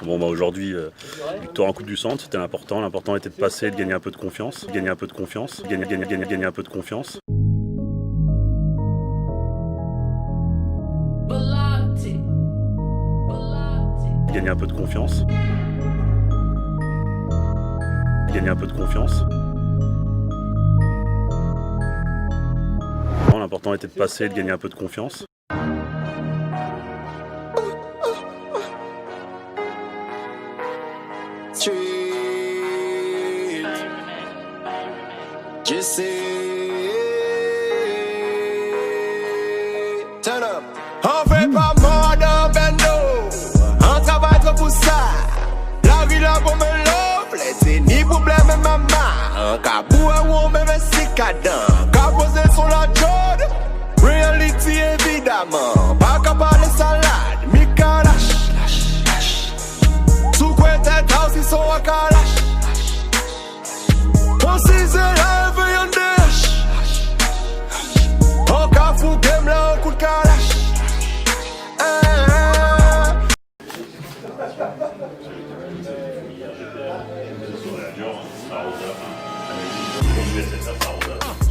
Bon bah aujourd'hui, victoire en Coupe du Centre, c'était important. L'important était de passer, de gagner un peu de confiance, gagner un peu de confiance, gagner un peu de confiance. Gagner un peu de confiance. Gagner un peu de confiance. Bon, l'important était de passer, de gagner un peu de confiance. Jesse, turn up. On fait pas mort dans bendo, on travaille trop pour ça. La vie là pour me love, c'est ni problème maman. Un cabou à ou même si cadent, caposé sur la jode. Reality évidemment, pas capable de salade, mi kalash. Sous quoi tête house ils sont à kalash. On s'y là. Fou game là, un coup de calache.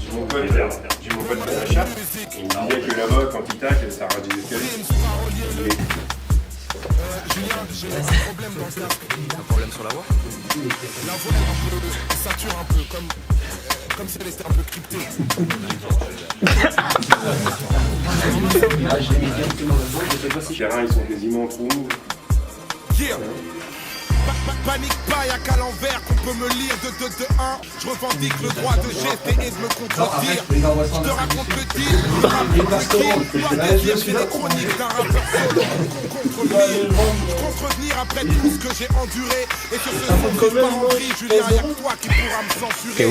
J'ai mon pote de Sacha. Il me disait que là-bas, quand il tacle, ça rend des escaliers. Julien, j'ai un problème dans ce cas. Un problème sur la voix? La voix elle sature un peu, comme si elle était un peu cryptée. Les terrains, ils sont quasiment trop hauts. Yeah. Panique pas, y'a qu'à l'envers qu'on peut me lire de 2 de 1. Je revendique le droit de gester et de me contredire. Je te raconte le deal, le rap est je fais des chroniques d'un rappeur solo contre lui. Je compte revenir après tout ce que j'ai enduré. Et sur ce son que je pars en vrille, Julien, y'a que toi qui pourra me censurer.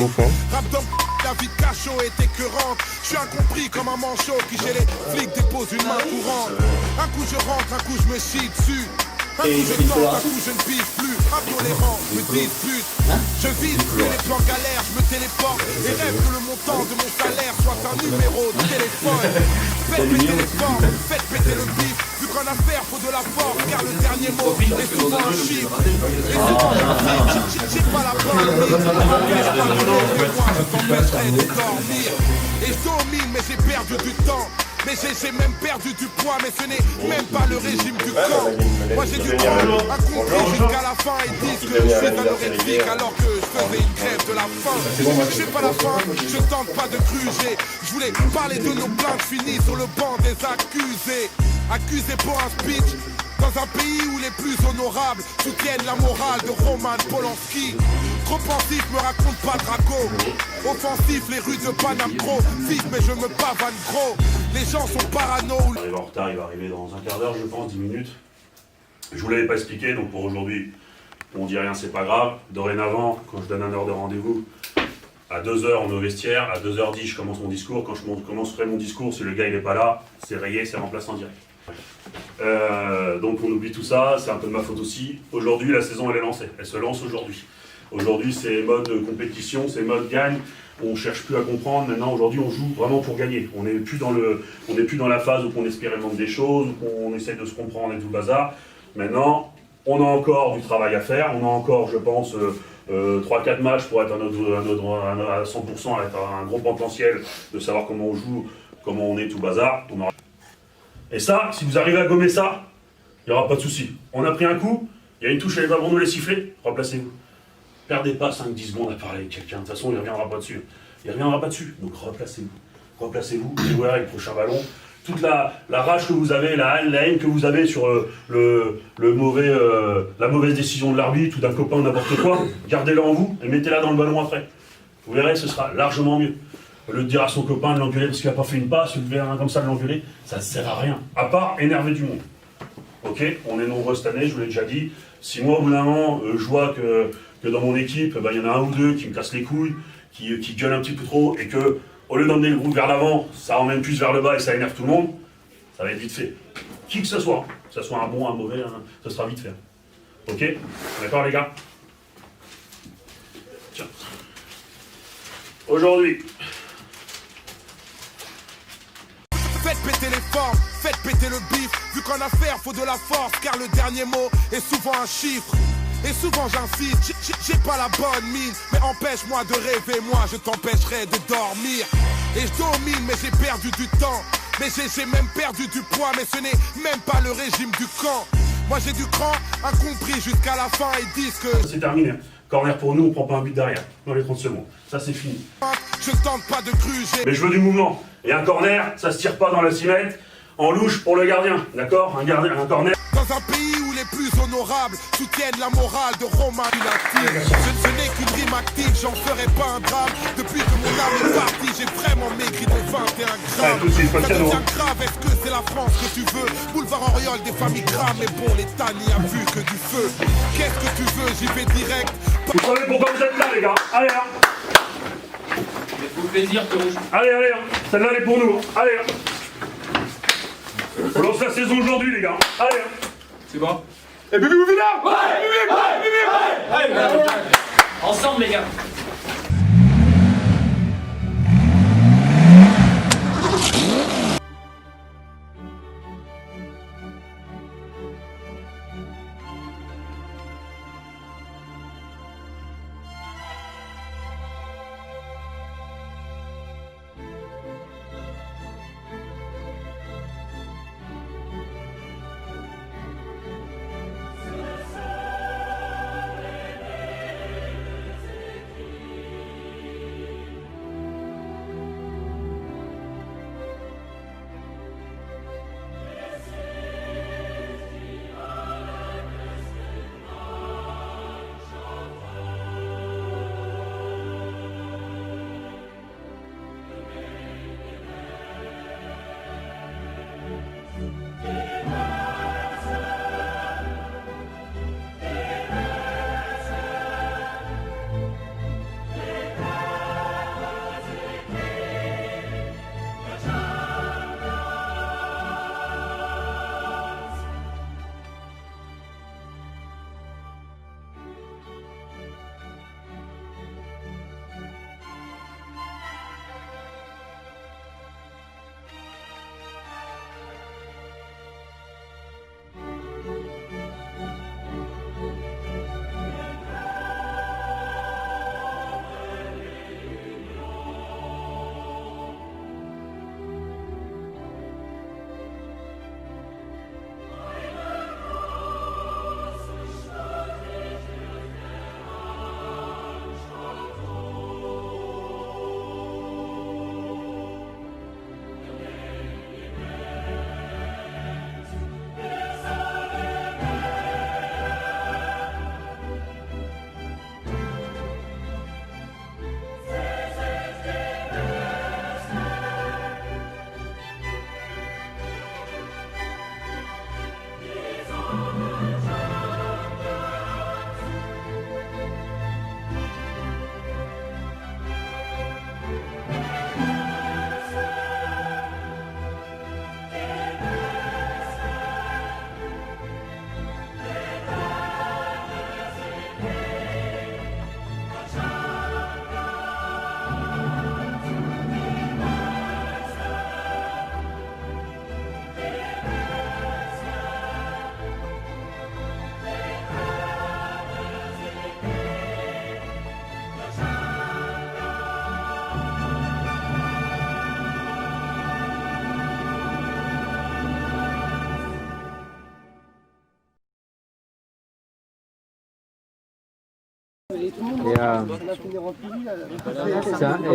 Rap d'homme, la vie de cachot est écœurante. Je suis incompris comme un manchot qui chez les flics dépose une main courante. Un coup je rentre, un coup je me chie dessus. Un coup je tente, un coup je ne pisse plus. Intolérant, je me dispute. Je vise plus les plans galères, je me téléporte. Et rêve que le montant de mon salaire soit un numéro de téléphone. Faites péter les formes, faites péter le bif. Vu qu'en affaire faut de la force, car le dernier mot est souvent un chiffre. Et c'est j'ai pas la parole, moi je t'empêcherai de dormir. Et je domine mais j'ai perdu du temps. Mais j'ai même perdu du poids, mais ce n'est même pas le régime du corps. Moi j'ai du temps, accompli jusqu'à la fin. Ils disent que je suis anorexique alors que je faisais une grève de la faim. J'ai pas la faim, je tente pas de gruger. Je voulais parler de nos plaintes finies sur le banc des accusés. Accusés pour un speech dans un pays où les plus honorables soutiennent la morale de Roman Polanski. Trop pensif, me raconte pas Draco. Offensif, les rues de Paname trop. Fils, mais je me pavane gros. Les gens sont parano. Il arrive en retard, il va arriver dans un quart d'heure, je pense, 10 minutes. Je vous l'avais pas expliqué, donc pour aujourd'hui, on dit rien, c'est pas grave. Dorénavant, quand je donne un heure de rendez-vous, à 2h on est au vestiaire, à 2h10 je commence mon discours. Quand je commencerai mon discours, si le gars il est pas là, c'est rayé, c'est remplacé en direct. Donc on oublie tout ça, c'est un peu de ma faute aussi. Aujourd'hui, la saison elle est lancée, elle se lance aujourd'hui. Aujourd'hui, c'est mode compétition, c'est mode gagne. On cherche plus à comprendre. Maintenant, aujourd'hui, on joue vraiment pour gagner. On n'est plus dans la phase où on expérimente des choses, où on essaie de se comprendre et tout le bazar. Maintenant, on a encore du travail à faire. On a encore, je pense, 3-4 matchs pour être à 100%, avec un gros potentiel de savoir comment on joue, comment on est, tout bazar. Et ça, si vous arrivez à gommer ça, il n'y aura pas de souci. On a pris un coup, il y a une touche, elle va nous les siffler, replacez-vous. Perdez pas 5-10 secondes à parler avec quelqu'un, de toute façon il ne reviendra pas dessus. Il ne reviendra pas dessus, donc replacez-vous. Replacez-vous, et voilà avec le prochain ballon. Toute la rage que vous avez, la haine que vous avez sur la mauvaise décision de l'arbitre ou d'un copain ou n'importe quoi, gardez-la en vous et mettez-la dans le ballon après. Vous verrez, ce sera largement mieux. Au lieu de dire à son copain de l'engueuler parce qu'il n'a pas fait une passe, ou de faire un comme ça de l'engueuler, ça ne sert à rien, à part énerver du monde. Ok, on est nombreux cette année, je vous l'ai déjà dit. Si moi, au bout d'un moment, je vois que dans mon équipe, il y en a un ou deux qui me cassent les couilles, qui gueulent un petit peu trop, et que, au lieu d'emmener le groupe vers l'avant, ça emmène plus vers le bas et ça énerve tout le monde, ça va être vite fait. Qui que ce soit un bon, un mauvais, ça sera vite fait. Ok? D'accord les gars? Tiens. Aujourd'hui. Faites péter les formes. Faites péter le bif, vu qu'en affaire faut de la force, car le dernier mot est souvent un chiffre. Et souvent j'insiste, j'ai pas la bonne mine, mais empêche-moi de rêver, moi je t'empêcherai de dormir. Et je domine, mais j'ai perdu du temps. Mais j'ai même perdu du poids, mais ce n'est même pas le régime du camp. Moi j'ai du cran, incompris jusqu'à la fin, ils disent que... C'est terminé. Corner pour nous, on prend pas un but derrière, dans les 30 secondes. Ça c'est fini. Je tente pas de gruger. Mais je veux du mouvement. Et un corner, ça se tire pas dans la 6 mètres, en louche pour le gardien, d'accord? Un corner... Dans un pays où les plus honorables soutiennent la morale de Romain inactive. Ce n'est qu'une rime active, j'en ferai pas un drame. Depuis que mon âme est partie, j'ai vraiment maigri de 21 grammes. tout de suite, pas de Ça cadeau, devient grave, est-ce que c'est la France que tu veux? Boulevard Auriol, des familles grammes, mais bon, l'État n'y a vu que du feu. Qu'est-ce que tu veux? J'y vais direct. Vous savez pourquoi vous êtes là, les gars? Allez, hein. Faites-vous plaisir, Rouge. Allez, hein. Celle-là, elle est pour nous. Allez, hein. On lance la saison aujourd'hui, les gars. Allez, hein. C'est bon? Et Bibi Bouvina! Ouais! Ensemble, les gars.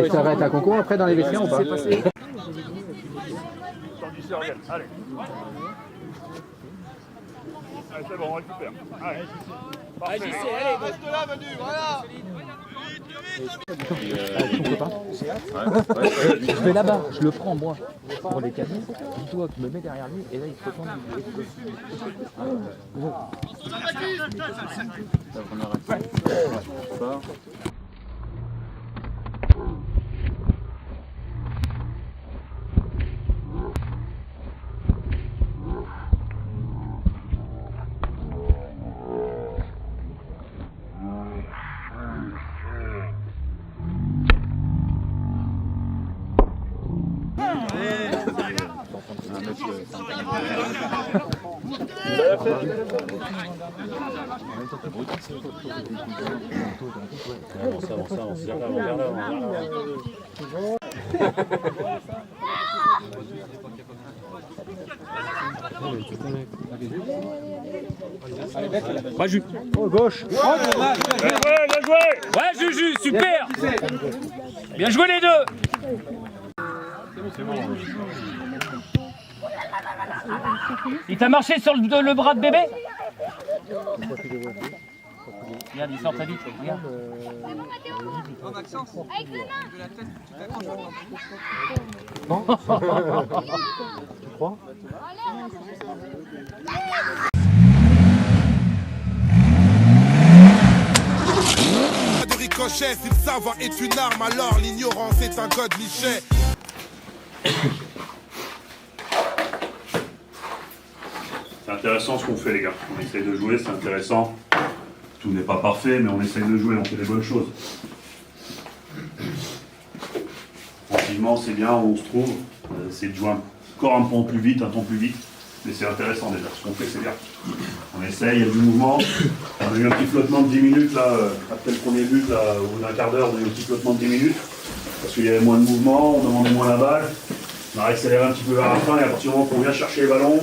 Et ça va être un concours après dans les vestiaires ou pas? Allez. Allez, c'est bon, on récupère. Allez. Parfait. Allez, reste là, Manu, voilà. Je vais là-bas, je le prends moi pour les cabines, dis-toi que je me mets derrière lui et là il se retourne. Pas Juju. Oh, gauche. Bien joué. Ouais, Juju, super. Bien joué les deux. Il t'a marché sur le bras de bébé? Regarde, il sort très vite. Regarde. Tu crois? De ricochet, si le savoir est une arme, alors l'ignorance est un code lichet. C'est intéressant ce qu'on fait les gars, on essaye de jouer, c'est intéressant. Tout n'est pas parfait, mais on essaye de jouer, on fait des bonnes choses. Tranquillement, c'est bien où on se trouve, c'est de jouer encore un ton plus vite, mais c'est intéressant déjà, ce qu'on fait c'est bien. On essaye, il y a du mouvement, on a eu un petit flottement de 10 minutes là, après le premier but, là, au bout d'un quart d'heure, on a eu un petit flottement de 10 minutes, parce qu'il y avait moins de mouvement, on demandait moins la balle, on a accéléré un petit peu vers la fin, et à partir du moment qu'on vient chercher les ballons,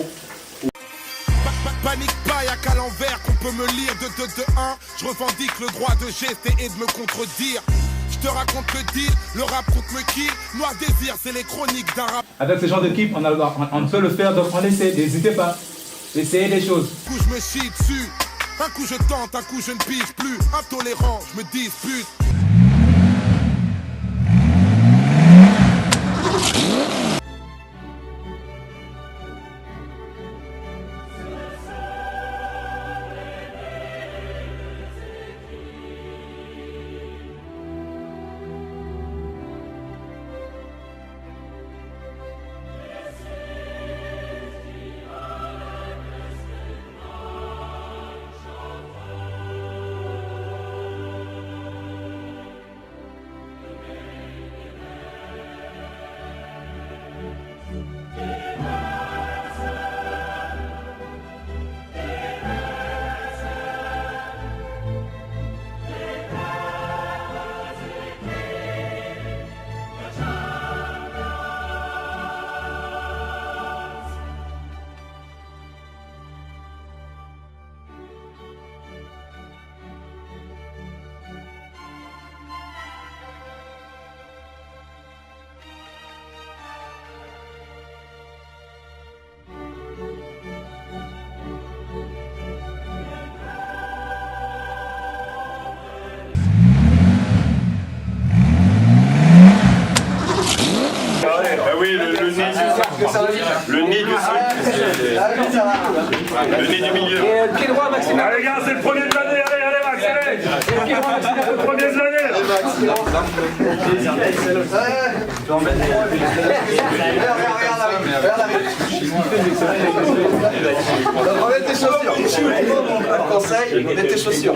Panique pas, y'a qu'à l'envers qu'on peut me lire de 2 de 1. Je revendique le droit de gester et de me contredire. Je te raconte le deal, le rap contre me kill. Noir désir, c'est les chroniques d'un rap. Avec ce genre d'équipe, on peut le faire, donc on essaie, n'hésitez pas. Essayez des choses. Un coup je me chie dessus, un coup je tente, un coup je ne pige plus. Intolérant, je me dispute. Le nez du milieu. Pied droit, Maxime. allez les gars, c'est le premier de l'année, allez Max, allez. Le premier de l'année. Remets tes chaussures. Conseil, remets tes chaussures.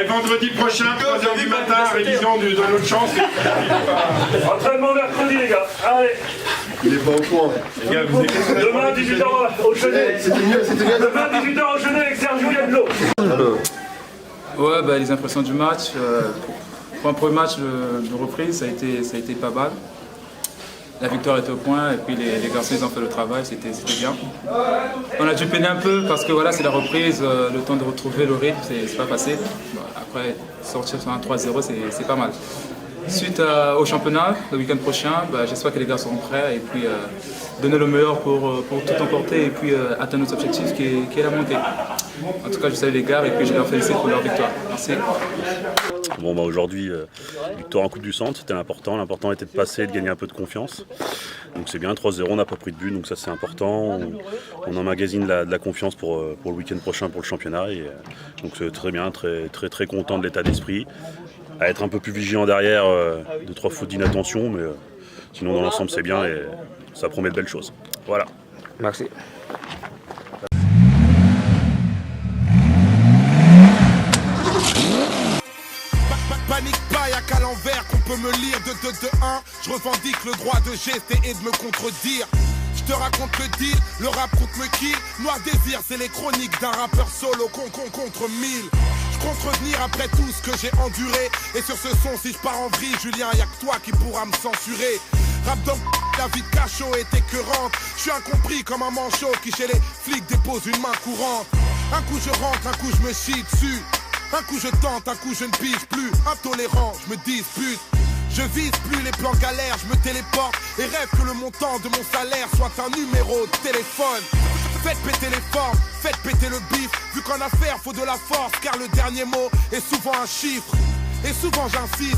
Vendredi prochain, 3h du matin, révision de l'autre chance. Entraînement mercredi les gars, allez. Il est pas au courant. Les gars, vous êtes... Demain 18h au Chenet. Demain 18h au Chenet avec Sergio Yadlo. Ouais, bah, les impressions du match. Pour un premier match de reprise, ça a été pas mal. la victoire était au point et puis les garçons ils ont fait le travail, c'était bien. On a dû peiner un peu parce que voilà, c'est la reprise, le temps de retrouver le rythme, c'est pas facile. Bon, après, sortir sur un 3-0, c'est pas mal. Suite au championnat, le week-end prochain, j'espère que les gars seront prêts et puis donner le meilleur pour tout emporter et puis atteindre notre objectif qui est la montée. En tout cas, je salue les gars et puis je les félicite pour leur victoire. Merci. Bon, aujourd'hui, victoire en Coupe du Centre, c'était l'important. L'important était de passer et de gagner un peu de confiance. Donc c'est bien, 3-0, on n'a pas pris de but, donc ça c'est important. On emmagasine de la confiance pour le week-end prochain pour le championnat. Et, donc c'est très bien, très content de l'état d'esprit. À être un peu plus vigilant derrière, 2-3 fautes d'inattention, mais sinon dans l'ensemble c'est bien et ça promet de belles choses. Voilà. Merci. Panique pas, y'a qu'à l'envers qu'on peut me lire de 2-2-1. Je revendique le droit de gester et de me contredire. Je te raconte le deal, le rap contre me kill. Noir désir, c'est les chroniques d'un rappeur solo contre 1000. Je compte revenir après tout ce que j'ai enduré. Et sur ce son, si je pars en vrille, Julien, y'a que toi qui pourra me censurer. Rap dans la vie de cachot est écœurante. Je suis incompris comme un manchot qui chez les flics dépose une main courante. Un coup je rentre, un coup je me chie dessus. Un coup je tente, un coup je ne pige plus. Intolérant, je me dispute. Je vise plus les plans galères, je me téléporte et rêve que le montant de mon salaire soit un numéro de téléphone. Faites péter les formes, faites péter le bif. Vu qu'en affaire faut de la force, car le dernier mot est souvent un chiffre. Et souvent j'insiste.